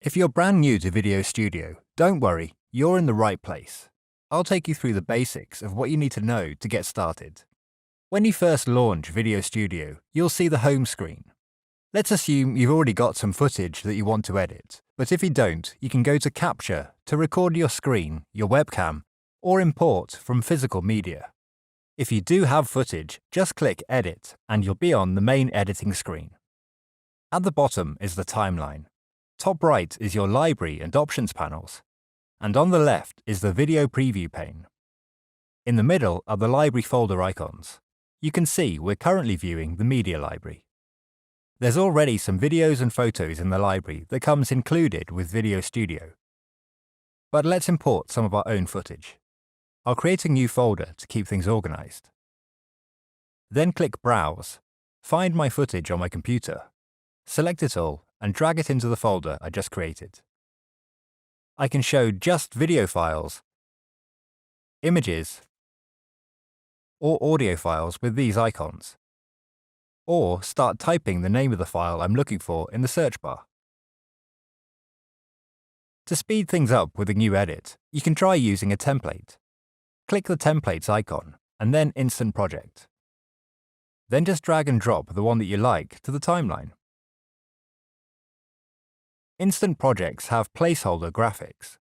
If you're brand new to VideoStudio, don't worry, you're in the right place. I'll take you through the basics of what you need to know to get started. When you first launch VideoStudio, you'll see the home screen. Let's assume you've already got some footage that you want to edit, but if you don't, you can go to Capture to record your screen, your webcam, or import from physical media. If you do have footage, just click Edit and you'll be on the main editing screen. At the bottom is the timeline. Top right is your library and options panels, and on the left is the video preview pane. In the middle are the library folder icons. You can see we're currently viewing the media library. There's already some videos and photos in the library that comes included with VideoStudio. But let's import some of our own footage. I'll create a new folder to keep things organized. Then click Browse, find my footage on my computer, select it all, and drag it into the folder I just created. I can show just video files, images, or audio files with these icons, or start typing the name of the file I'm looking for in the search bar. To speed things up with a new edit, you can try using a template. Click the Templates icon, and then Instant Project. Then just drag and drop the one that you like to the timeline. Instant projects have placeholder graphics.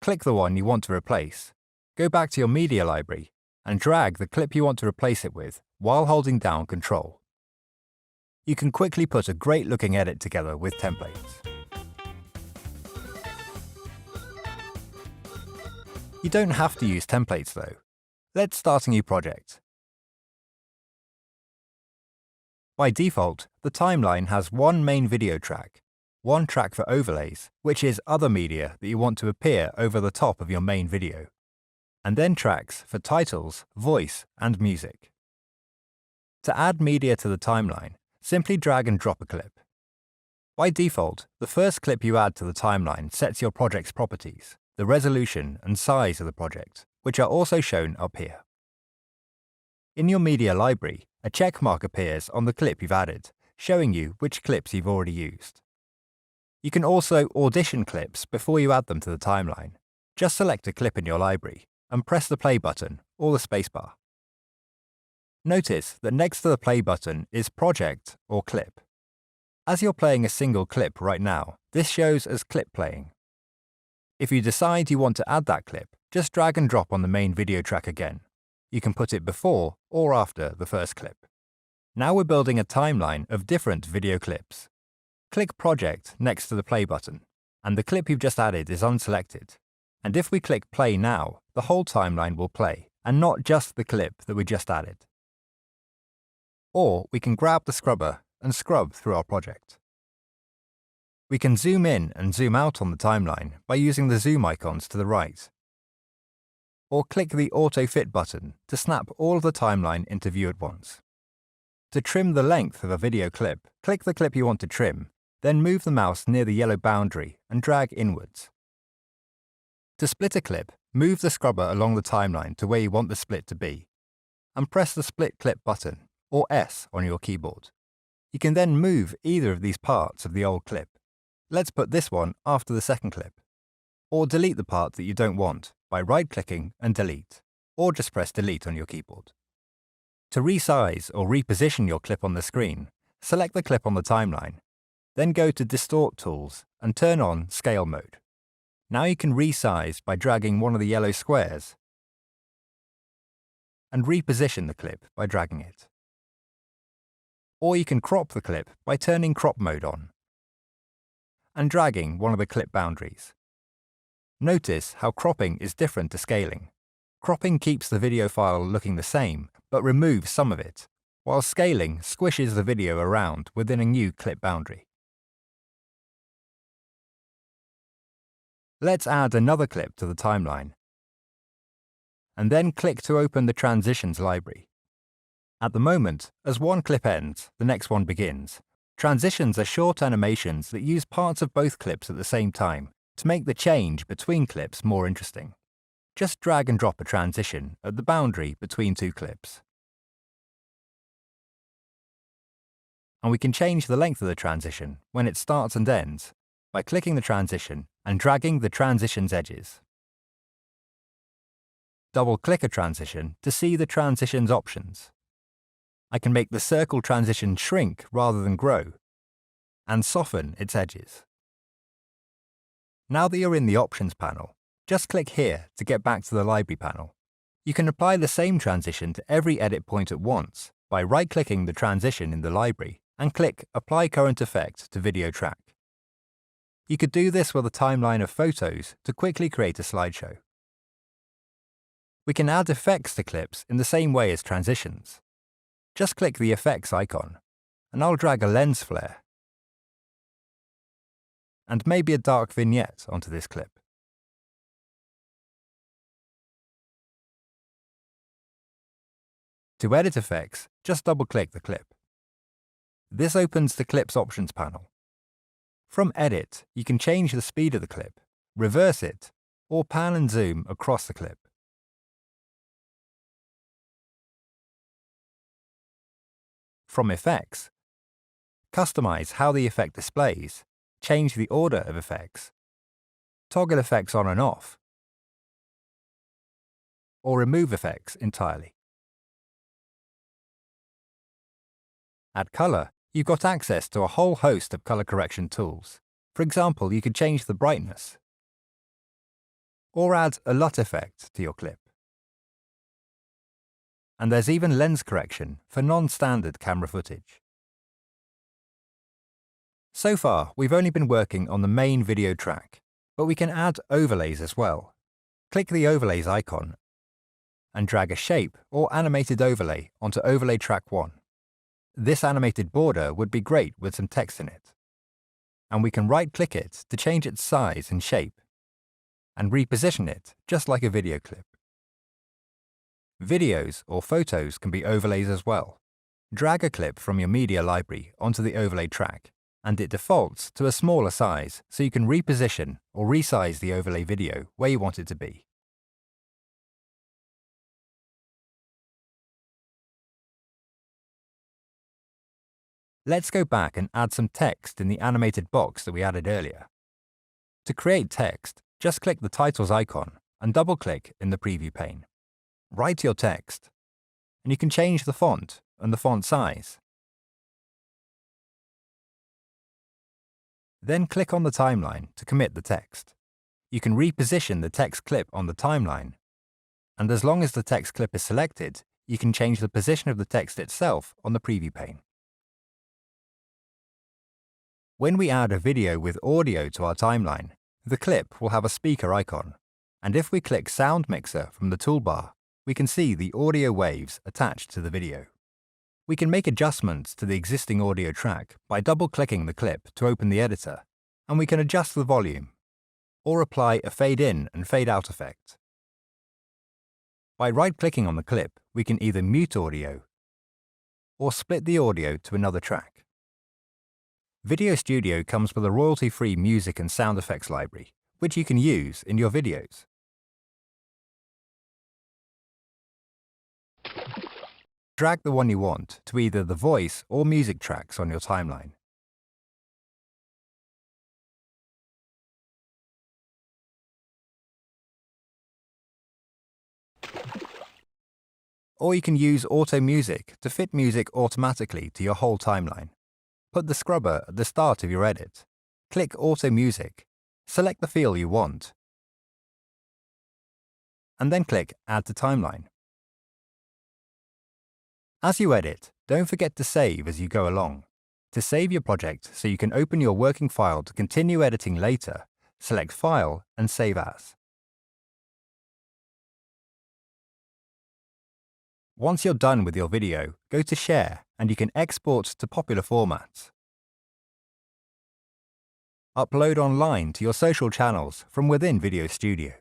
Click the one you want to replace, go back to your media library, and drag the clip you want to replace it with while holding down Control. You can quickly put a great-looking edit together with templates. You don't have to use templates though. Let's start a new project. By default, the timeline has one main video track, one track for overlays, which is other media that you want to appear over the top of your main video, and then tracks for titles, voice, and music. To add media to the timeline, simply drag and drop a clip. By default, the first clip you add to the timeline sets your project's properties, the resolution and size of the project, which are also shown up here. In your media library, a check mark appears on the clip you've added, showing you which clips you've already used. You can also audition clips before you add them to the timeline. Just select a clip in your library and press the play button or the spacebar. Notice that next to the play button is Project or Clip. As you're playing a single clip right now, this shows as clip playing. If you decide you want to add that clip, just drag and drop on the main video track again. You can put it before or after the first clip. Now we're building a timeline of different video clips. Click Project next to the play button, and the clip you've just added is unselected. And if we click Play now, the whole timeline will play, and not just the clip that we just added. Or we can grab the scrubber and scrub through our project. We can zoom in and zoom out on the timeline by using the zoom icons to the right. Or click the Auto Fit button to snap all of the timeline into view at once. To trim the length of a video clip, click the clip you want to trim, then move the mouse near the yellow boundary and drag inwards. To split a clip, move the scrubber along the timeline to where you want the split to be, and press the Split Clip button, or S on your keyboard. You can then move either of these parts of the old clip. Let's put this one after the second clip. Or delete the part that you don't want by right-clicking and delete, or just press Delete on your keyboard. To resize or reposition your clip on the screen, select the clip on the timeline, then go to Distort Tools and turn on Scale Mode. Now you can resize by dragging one of the yellow squares and reposition the clip by dragging it. Or you can crop the clip by turning Crop Mode on and dragging one of the clip boundaries. Notice how cropping is different to scaling. Cropping keeps the video file looking the same, but removes some of it, while scaling squishes the video around within a new clip boundary. Let's add another clip to the timeline, and then click to open the Transitions library. At the moment, as one clip ends, the next one begins. Transitions are short animations that use parts of both clips at the same time to make the change between clips more interesting. Just drag and drop a transition at the boundary between two clips. And we can change the length of the transition when it starts and ends by clicking the transition and dragging the transition's edges. Double-click a transition to see the transition's options. I can make the circle transition shrink rather than grow, and soften its edges. Now that you're in the Options panel, just click here to get back to the Library panel. You can apply the same transition to every edit point at once by right-clicking the transition in the library and click Apply Current Effect to Video Track. You could do this with a timeline of photos to quickly create a slideshow. We can add effects to clips in the same way as transitions. Just click the Effects icon, and I'll drag a lens flare and maybe a dark vignette onto this clip. To edit effects, just double-click the clip. This opens the Clip's Options panel. From Edit, you can change the speed of the clip, reverse it, or pan and zoom across the clip. From Effects, customize how the effect displays, change the order of effects, toggle effects on and off, or remove effects entirely. At Color, you've got access to a whole host of color correction tools. For example, you could change the brightness, or add a LUT effect to your clip. And there's even lens correction for non-standard camera footage. So far, we've only been working on the main video track, but we can add overlays as well. Click the Overlays icon and drag a shape or animated overlay onto Overlay Track 1. This animated border would be great with some text in it. And we can right-click it to change its size and shape, and reposition it just like a video clip. Videos or photos can be overlays as well. Drag a clip from your media library onto the overlay track, and it defaults to a smaller size so you can reposition or resize the overlay video where you want it to be. Let's go back and add some text in the animated box that we added earlier. To create text, just click the Titles icon and double-click in the Preview pane. Write your text, and you can change the font and the font size. Then click on the timeline to commit the text. You can reposition the text clip on the timeline, and as long as the text clip is selected, you can change the position of the text itself on the Preview pane. When we add a video with audio to our timeline, the clip will have a speaker icon, and if we click Sound Mixer from the toolbar, we can see the audio waves attached to the video. We can make adjustments to the existing audio track by double-clicking the clip to open the editor, and we can adjust the volume, or apply a fade-in and fade-out effect. By right-clicking on the clip, we can either mute audio or split the audio to another track. VideoStudio comes with a royalty-free music and sound effects library, which you can use in your videos. Drag the one you want to either the voice or music tracks on your timeline. Or you can use Auto Music to fit music automatically to your whole timeline. Put the scrubber at the start of your edit. Click Auto Music, select the feel you want, and then click Add to Timeline. As you edit, don't forget to save as you go along. To save your project so you can open your working file to continue editing later, select File and Save As. Once you're done with your video, go to Share and you can export to popular formats. Upload online to your social channels from within VideoStudio.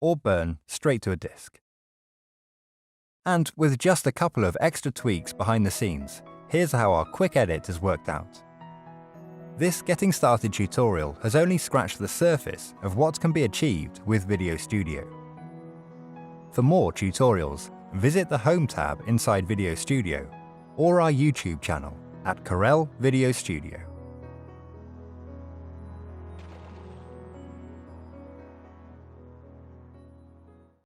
Or burn straight to a disk. And with just a couple of extra tweaks behind the scenes, here's how our quick edit has worked out. This Getting Started tutorial has only scratched the surface of what can be achieved with VideoStudio. For more tutorials, visit the Home tab inside VideoStudio or our YouTube channel at Corel VideoStudio.